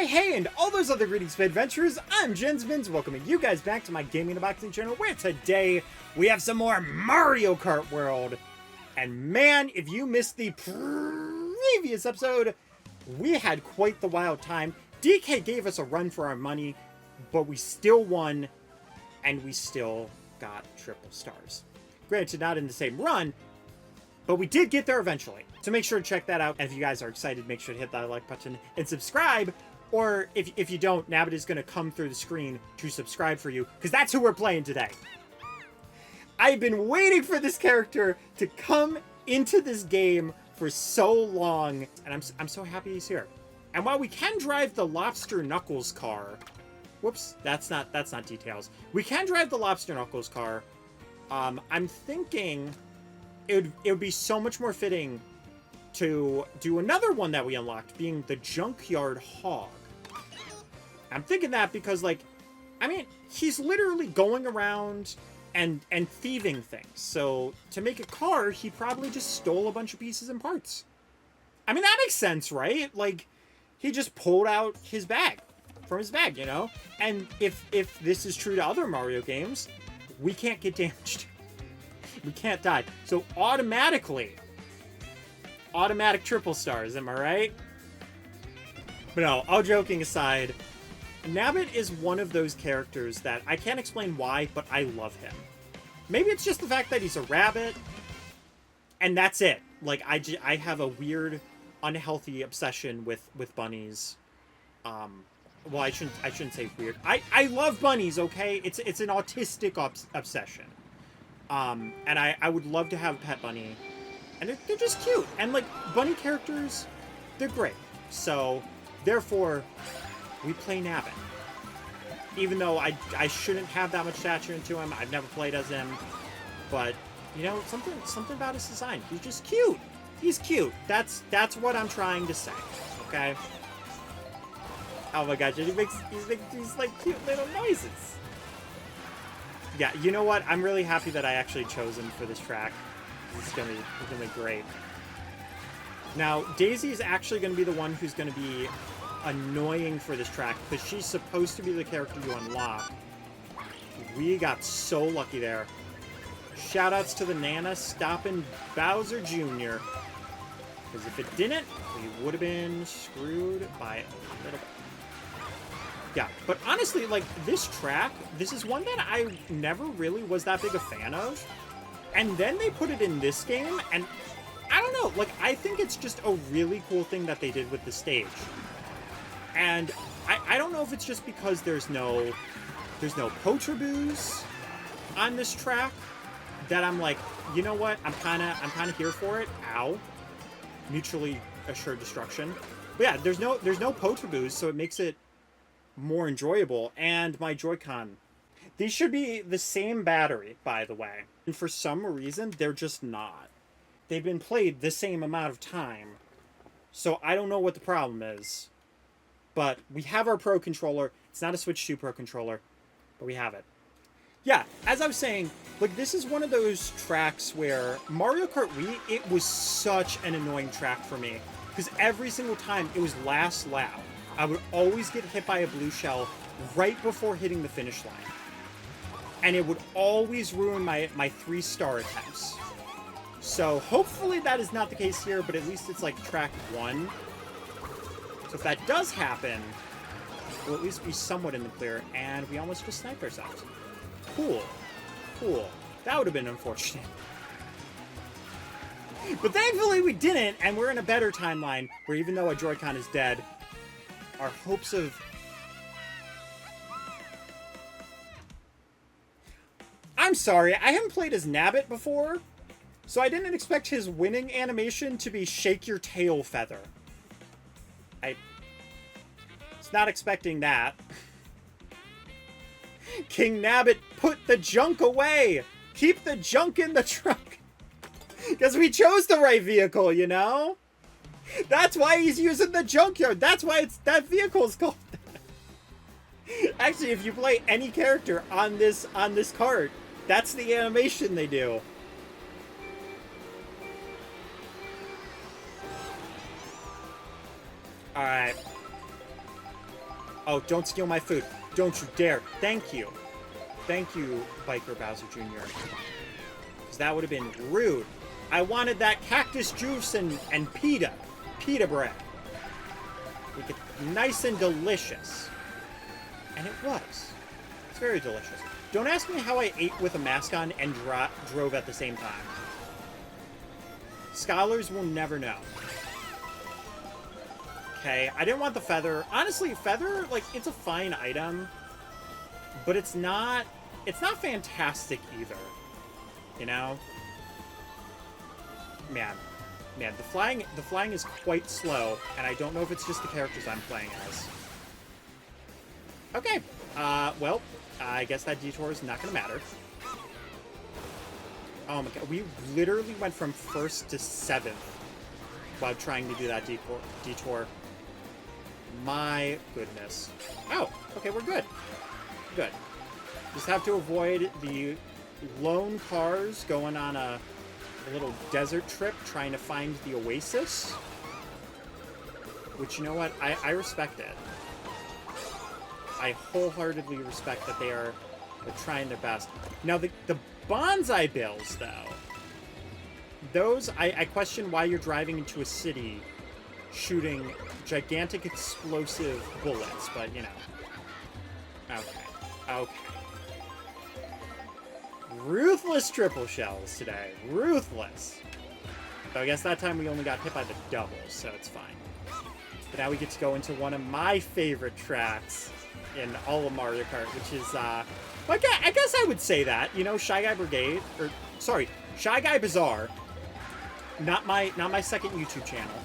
Hi, hey, and all those other greetings, adventurers. I'm Jensmins, welcoming you guys back to my gaming unboxing channel, where today we have some more Mario Kart World. And man, if you missed the previous episode, we had quite the wild time. DK gave us a run for our money, but we still won, and we still got triple stars. Granted, not in the same run, but we did get there eventually. So make sure to check that out. And if you guys are excited, make sure to hit that like button and subscribe. Or if you don't, Nabbit is going to come through the screen to subscribe for you, because that's who we're playing today. I've been waiting for this character to come into this game for so long, and I'm so happy he's here. And while we can drive the Lobster Knuckles car, whoops, that's not details. We can drive the Lobster Knuckles car. I'm thinking it would be so much more fitting to do another one that we unlocked, being the Junkyard Hog. I'm thinking that because, like, I mean, he's literally going around and thieving things. So to make a car, he probably just stole a bunch of pieces and parts. I mean, that makes sense, right? Like, he just pulled out his bag from his bag, you know? And if this is true to other Mario games, we can't get damaged. We can't die. So automatic triple stars, am I right? But no, all joking aside, Nabbit is one of those characters that I can't explain why, but I love him. Maybe it's just the fact that he's a rabbit, and that's it. Like, I have a weird, unhealthy obsession with bunnies. Well, I shouldn't say weird. I love bunnies, okay? It's an autistic obsession. And I would love to have a pet bunny. And they're just cute. And, like, bunny characters, they're great. So, therefore, we play Nabbit. Even though I shouldn't have that much stature into him. I've never played as him. But, you know, something about his design. He's just cute. He's cute. That's what I'm trying to say. Okay? Oh my gosh, he makes these, like, cute little noises. Yeah, you know what? I'm really happy that I actually chose him for this track. It's gonna be great. Now, Daisy is actually gonna be the one who's gonna be annoying for this track, because she's supposed to be the character you unlock. We got so lucky there. Shoutouts to the Nana stopping Bowser Jr. Because if it didn't, we would have been screwed by a little bit. Yeah, but honestly, like, this track, this is one that I never really was that big a fan of. And then they put it in this game, and I don't know, like, I think it's just a really cool thing that they did with the stage. And I don't know if it's just because there's no Potraboos on this track that I'm like, you know what, I'm kinda here for it. Ow. Mutually assured destruction. But yeah, there's no Potraboos, so it makes it more enjoyable. And my Joy-Con, these should be the same battery, by the way, and for some reason they're just not. They've been played the same amount of time, so I don't know what the problem is, but we have our Pro controller. It's not a Switch 2 Pro controller, but we have it. Yeah, as I was saying, like, this is one of those tracks where Mario Kart Wii, it was such an annoying track for me, because every single time it was last lap, I would always get hit by a blue shell right before hitting the finish line. And it would always ruin my 3-star attempts. So hopefully that is not the case here, but at least it's like track 1. So if that does happen, we'll at least be somewhat in the clear, and we almost just sniped ourselves. Cool. Cool. That would have been unfortunate. But thankfully we didn't, and we're in a better timeline, where even though a Joy-Con is dead, our hopes of... I'm sorry, I haven't played as Nabbit before, so I didn't expect his winning animation to be shake your tail feather. I was not expecting that. King Nabbit, put the junk away! Keep the junk in the trunk! Because we chose the right vehicle, you know? That's why he's using the junkyard. That's why that vehicle's called that. Actually, if you play any character on this cart, that's the animation they do. Alright. Oh, don't steal my food. Don't you dare. Thank you. Thank you, Biker Bowser Jr. Because that would have been rude. I wanted that cactus juice and pita. Pita bread. Make it nice and delicious. And it was. It's very delicious. Don't ask me how I ate with a mask on and drove at the same time. Scholars will never know. Okay, I didn't want the feather. Honestly, feather, like, it's a fine item. But it's not fantastic either. You know? Man, the flying is quite slow, and I don't know if it's just the characters I'm playing as. Okay, well, I guess that detour is not gonna matter. Oh my god, we literally went from 1st to 7th while trying to do that detour. My goodness. Oh, okay, we're good. Good. Just have to avoid the lone cars going on a little desert trip trying to find the oasis. Which, you know what? I respect it. I wholeheartedly respect that they're trying their best. Now, the bonsai bills, though. Those, I question why you're driving into a city shooting gigantic explosive bullets, but, you know. Okay. Ruthless triple shells today. Ruthless. So I guess that time we only got hit by the doubles, so it's fine. But now we get to go into one of my favorite tracks in all of Mario Kart, which is, well, I guess I would say that, you know, Shy Guy Brigade, or, sorry, Shy Guy Bazaar, not my second YouTube channel,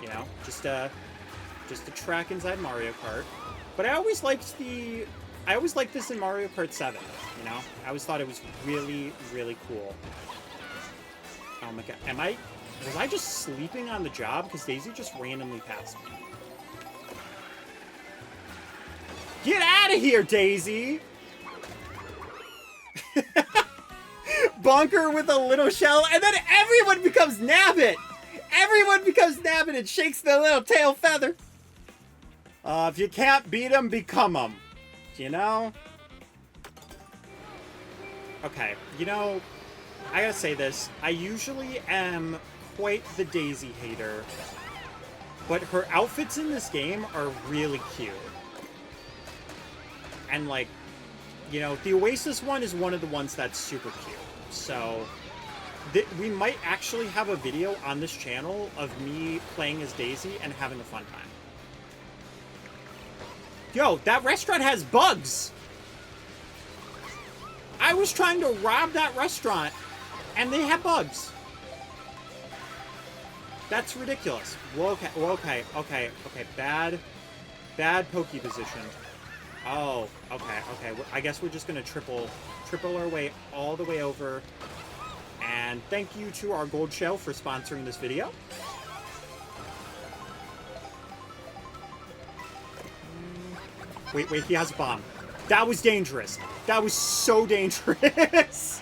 you know, just a track inside Mario Kart. But I always liked this in Mario Kart 7, you know? I always thought it was really, really cool. Oh my god, was I just sleeping on the job? Because Daisy just randomly passed me. Get out of here, Daisy! Bonker with a little shell, and then everyone becomes Nabbit! Everyone becomes Nabbit and shakes their little tail feather. If you can't beat them, become them. You know? Okay, you know, I gotta say this. I usually am quite the Daisy hater, but her outfits in this game are really cute. And, like, you know, the Oasis one is one of the ones that's super cute. So, we might actually have a video on this channel of me playing as Daisy and having a fun time. Yo, that restaurant has bugs! I was trying to rob that restaurant, and they have bugs. That's ridiculous. Well, okay. Bad pokey position. Oh, okay. I guess we're just gonna triple our way all the way over. And thank you to our Gold Shell for sponsoring this video. Wait, he has a bomb. That was dangerous. That was so dangerous.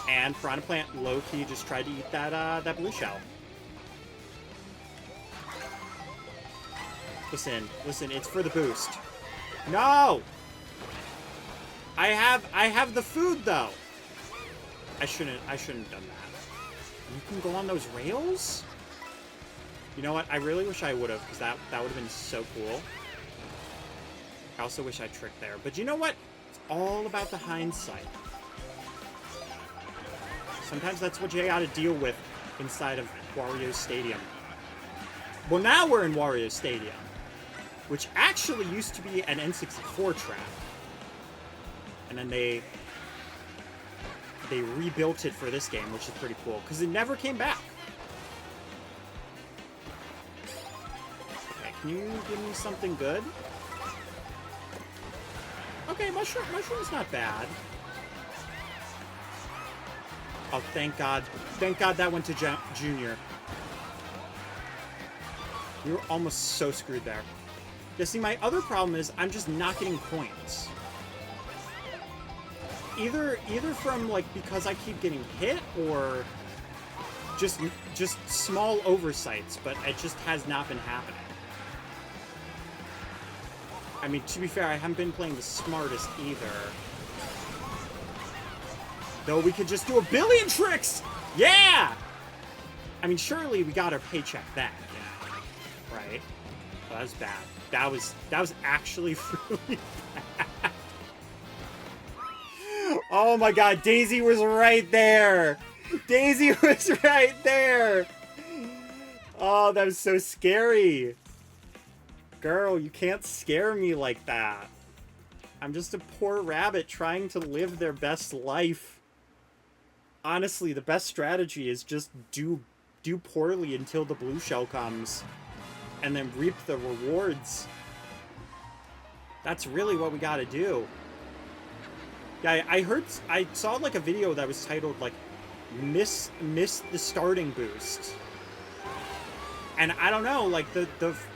And Piranha Plant low-key just tried to eat that blue shell. Listen, it's for the boost. No! I have the food though. I shouldn't have done that. You can go on those rails? You know what? I really wish I would have, because that would have been so cool. I also wish I tricked there. But you know what? It's all about the hindsight. Sometimes that's what you gotta deal with inside of Wario Stadium. Well, now we're in Wario Stadium, which actually used to be an N64 track. And then they rebuilt it for this game, which is pretty cool, because it never came back. Okay, can you give me something good? Okay, mushroom's not bad. Oh, thank God. Thank God that went to Junior. We were almost so screwed there. Yeah, see, my other problem is I'm just not getting points. Either from, like, because I keep getting hit, or Just small oversights, but it just has not been happening. I mean, to be fair, I haven't been playing the smartest either. Though we could just do a billion tricks! Yeah! I mean, surely we got our paycheck then, you know? Right? Oh, that was bad. That was actually really bad. Oh my god, Daisy was right there! Daisy was right there! Oh, that was so scary. Girl, you can't scare me like that. I'm just a poor rabbit trying to live their best life. Honestly, the best strategy is just do poorly until the blue shell comes. And then reap the rewards. That's really what we gotta do. Yeah, I saw like a video that was titled like, miss the starting boost. And I don't know, like the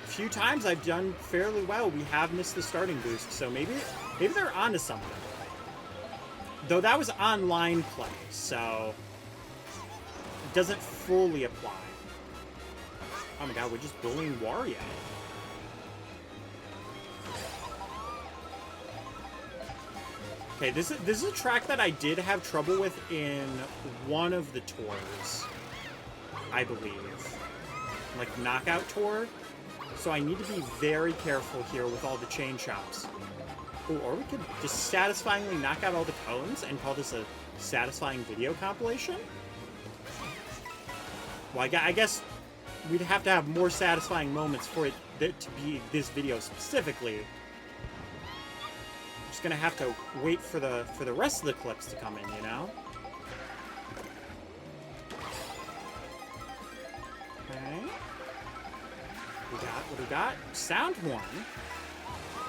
few times I've done fairly well, we have missed the starting boost. So maybe they're onto something. Though that was online play, so it doesn't fully apply. Oh my god, we're just bullying Wario. Okay, this is a track that I did have trouble with in one of the tours, I believe. Like Knockout Tour. So I need to be very careful here with all the chain chomps. Ooh, or we could just satisfyingly knock out all the cones and call this a satisfying video compilation? Well, I guess we'd have to have more satisfying moments for it to be this video specifically. I'm just gonna have to wait for the rest of the clips to come in, you know? Okay. What do we got? Sound horn.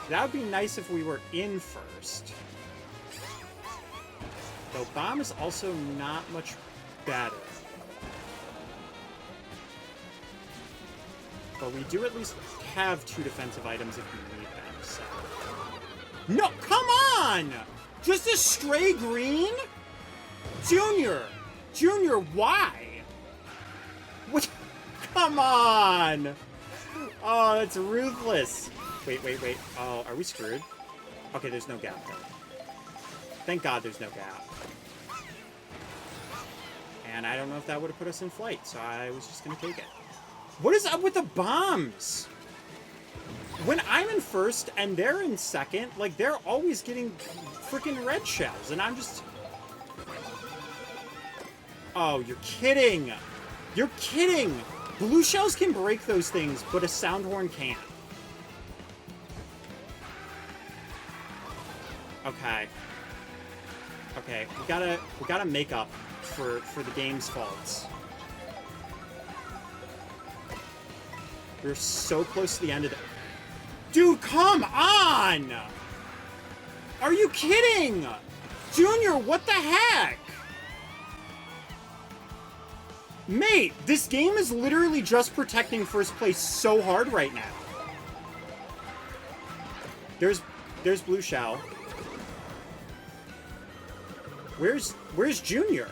That would be nice if we were in first. Though bomb is also not much better. But we do at least have 2 defensive items if we need them, so... No, come on! Just a stray green? Junior! Junior, why? What? Come on! Oh, that's ruthless. Wait. Oh, are we screwed? Okay, there's no gap there. Thank God there's no gap. And I don't know if that would have put us in flight, so I was just going to take it. What is up with the bombs? When I'm in first and they're in second, like, they're always getting freaking red shells, and I'm just... Oh, you're kidding! You're kidding! Blue shells can break those things, but a sound horn can't. Okay. Okay, we gotta make up for the game's faults. We're so close to the end of the... Dude, come on! Are you kidding? Junior, what the heck? Mate, this game is literally just protecting first place so hard right now. There's Blue Shell. Where's Junior?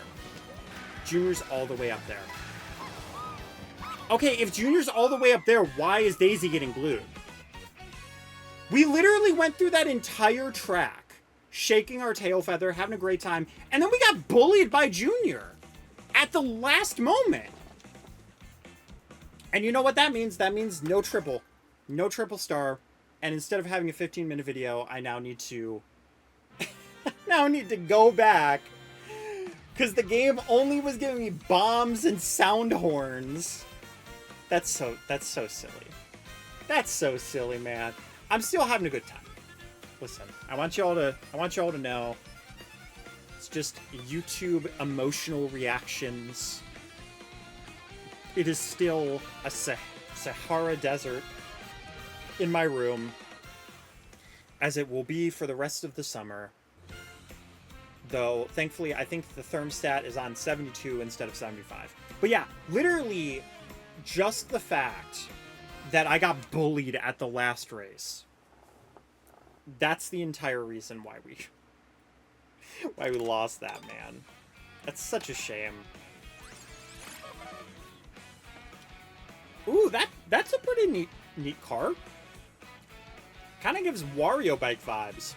Junior's all the way up there. Okay, if Junior's all the way up there, why is Daisy getting glued? We literally went through that entire track, shaking our tail feather, having a great time, and then we got bullied by Junior at the last moment. And you know what that means? That means no triple star. And instead of having a 15-minute video, I now need to go back because the game only was giving me bombs and sound horns. That's so silly. That's so silly, man. I'm still having a good time. Listen, I want y'all to know it's just YouTube emotional reactions. It is still a Sahara desert in my room, as it will be for the rest of the summer. Though, thankfully, I think the thermostat is on 72 instead of 75. But yeah, literally, just the fact that I got bullied at the last race. That's the entire reason why we lost that, man. That's such a shame. Ooh, that's a pretty neat car. Kind of gives Wario bike vibes.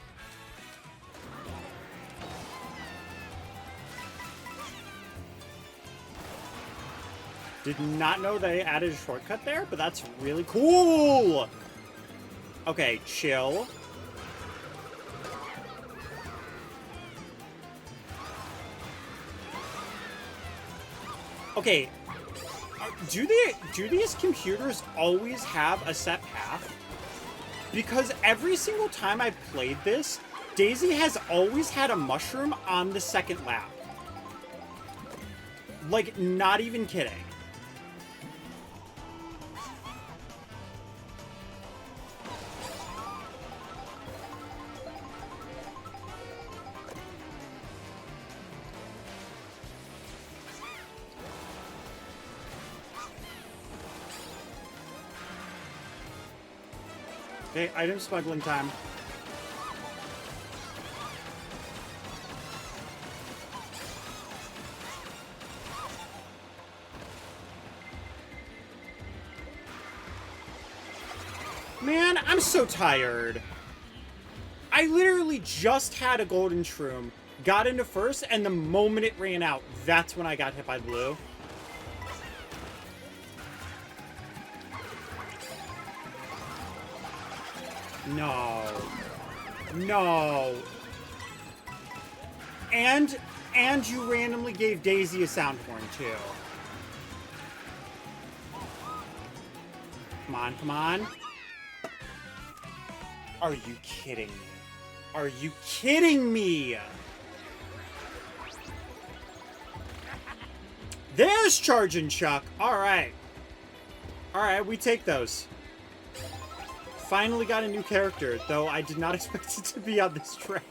Did not know they added a shortcut there, but that's really cool. Okay, chill. Okay, do these computers always have a set path? Because every single time I've played this, Daisy has always had a mushroom on the second lap. Like, not even kidding. Okay, item smuggling time. Man, I'm so tired. I literally just had a golden shroom, got into first, and the moment it ran out, that's when I got hit by blue. No. No. And you randomly gave Daisy a sound horn, too. Come on, come on. Are you kidding me? Are you kidding me? There's Charging Chuck. All right. All right, we take those. Finally got a new character, though I did not expect it to be on this track.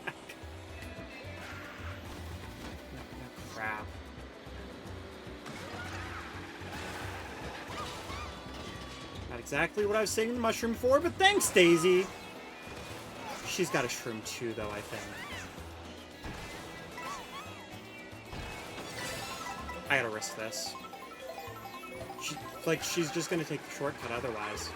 Crap. Not exactly what I was saving the mushroom for, but thanks, Daisy. She's got a shroom too, though, I think. I gotta risk this. She's just gonna take the shortcut otherwise.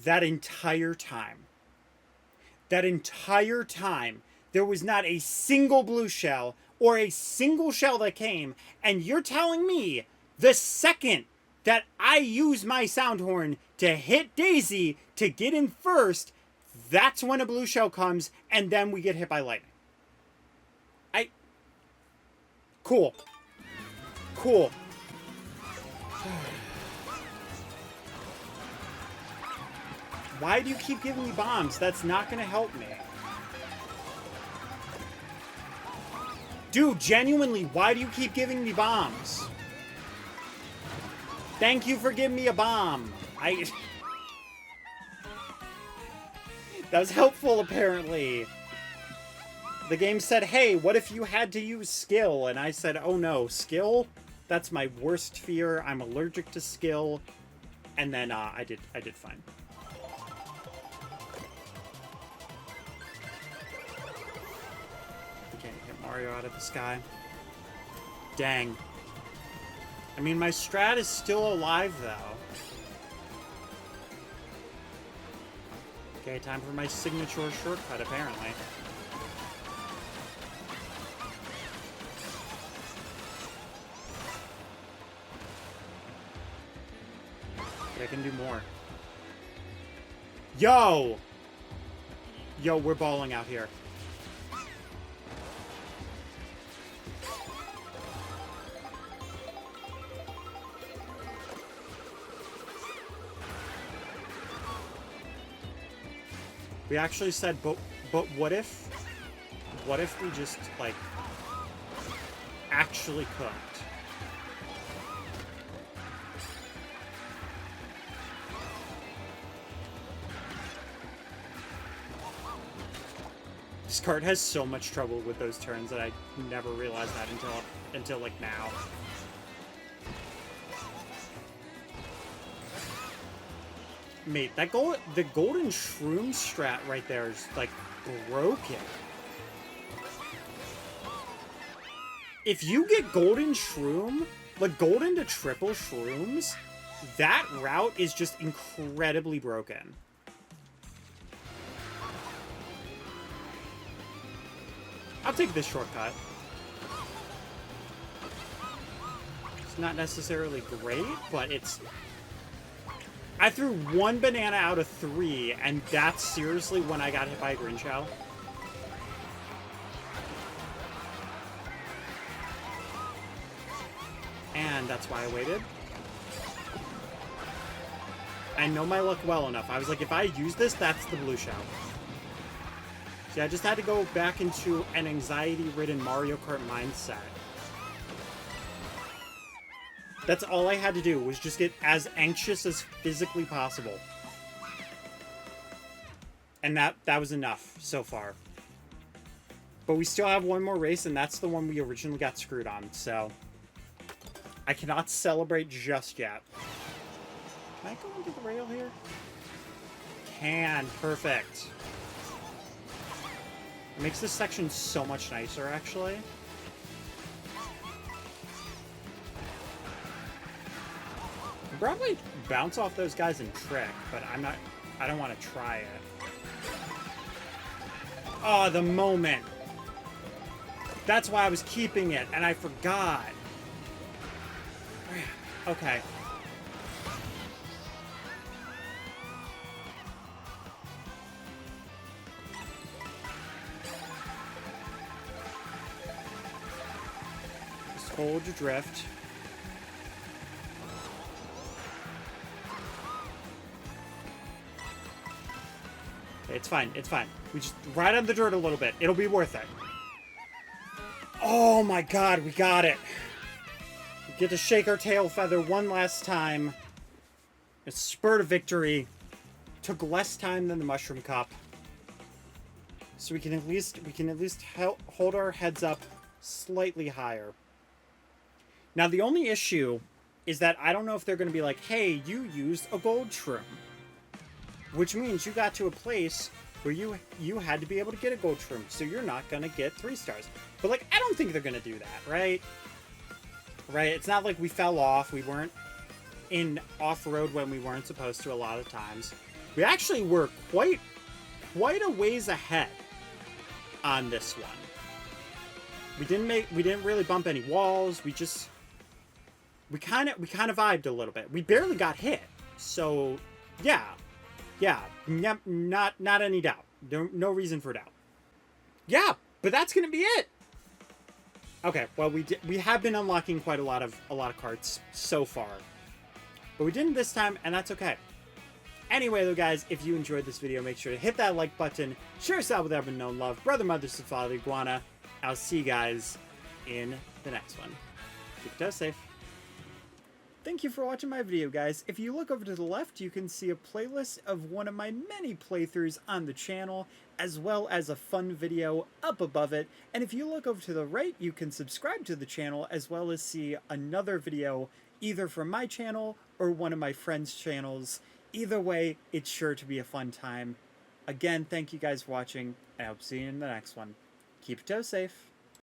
That entire time, there was not a single blue shell or a single shell that came, and you're telling me the second that I use my sound horn to hit Daisy to get in first, that's when a blue shell comes, and then we get hit by lightning. Cool. Cool. Why do you keep giving me bombs? That's not gonna help me. Dude, genuinely, why do you keep giving me bombs? Thank you for giving me a bomb. That was helpful, apparently. The game said, hey, what if you had to use skill? And I said, oh no, skill? That's my worst fear. I'm allergic to skill. And then I did fine. Mario out of the sky. Dang. I mean, my strat is still alive, though. Okay, time for my signature shortcut, apparently. But I can do more. Yo! Yo, we're balling out here. We actually said, but what if we just, like, actually cooked? This cart has so much trouble with those turns that I never realized that until like now. Mate, the golden shroom strat right there is, like, broken. If you get golden shroom, like, golden to triple shrooms, that route is just incredibly broken. I'll take this shortcut. It's not necessarily great, but it's... I threw 1 banana out of 3, and that's seriously when I got hit by a green shell. And that's why I waited. I know my luck well enough. I was like, if I use this, that's the blue shell. See, I just had to go back into an anxiety-ridden Mario Kart mindset. That's all I had to do, was just get as anxious as physically possible. And that was enough so far. But we still have one more race, and that's the one we originally got screwed on, so... I cannot celebrate just yet. Can I go into the rail here? Can. Perfect. It makes this section so much nicer, actually. I'll probably bounce off those guys and trick, but I don't want to try it. Oh, the moment. That's why I was keeping it, and I forgot. Okay. Just hold your drift. It's fine, it's fine. We just ride on the dirt a little bit. It'll be worth it. Oh my god, we got it. We get to shake our tail feather one last time. A spurt of victory. Took less time than the Mushroom Cup. So we can at least hold our heads up slightly higher. Now the only issue is that I don't know if they're going to be like, hey, you used a gold shroom. Which means you got to a place where you had to be able to get a gold shroom, so you're not going to get 3 stars. But, like, I don't think they're going to do that, right? Right? It's not like we fell off. We weren't in off-road when we weren't supposed to a lot of times. We actually were quite a ways ahead on this one. We didn't really bump any walls. We kind of vibed a little bit. We barely got hit. So, yeah. Yeah, not any doubt. No reason for doubt. Yeah, but that's gonna be it. Okay, well we have been unlocking quite a lot of carts so far, but we didn't this time, and that's okay. Anyway, though, guys, if you enjoyed this video, make sure to hit that like button, share us out with everyone known love, brother, mother, sister, father, iguana. I'll see you guys in the next one. Keep your toes safe. Thank you for watching my video, guys. If you look over to the left, you can see a playlist of one of my many playthroughs on the channel, as well as a fun video up above it. And if you look over to the right, you can subscribe to the channel, as well as see another video, either from my channel or one of my friends' channels. Either way, it's sure to be a fun time. Again, thank you guys for watching, and I hope to see you in the next one. Keep your toes safe.